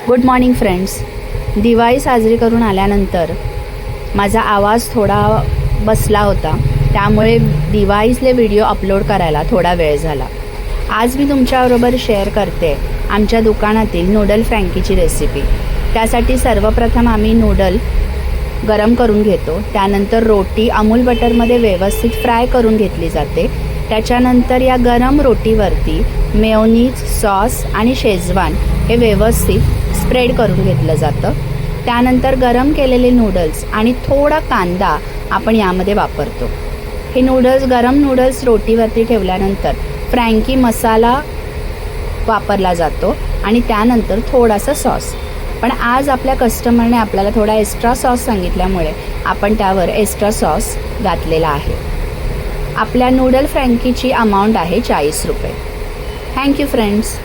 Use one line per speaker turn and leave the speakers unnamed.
Good morning friends. Diwali साजरी करून आल्यानंतर माझा आवाज थोडा बसला होता, त्यामुळे दिवाळीतले व्हिडिओ अपलोड करायला थोडा वेळ झाला. आज मी तुमच्याबरोबर शेअर करते आमच्या दुकानातील नूडल फ्रँकीची रेसिपी. त्यासाठी सर्वप्रथम आम्ही नूडल गरम करून घेतो. त्यानंतर रोटी अमूल बटरमध्ये व्यवस्थित फ्राय करून घेतली जाते. त्याच्यानंतर या गरम रोटीवरती मेयोनीज, सॉस आणि शेजवान हे व्यवस्थित स्प्रेड करून घेतलं जातं. त्यानंतर गरम केलेले नूडल्स आणि थोडा कांदा आपण यामध्ये वापरतो. हे गरम नूडल्स रोटीवरती ठेवल्यानंतर फ्रँकी मसाला वापरला जातो आणि त्यानंतर थोडासा सॉस. पण आज आपल्या कस्टमरने आपल्याला थोडा एक्स्ट्रा सॉस सांगितल्यामुळे आपण त्यावर एक्स्ट्रा सॉस घातलेला आहे. आपल्या नूडल फ्रँकीची अमाऊंट आहे 40 रुपये. Thank you friends.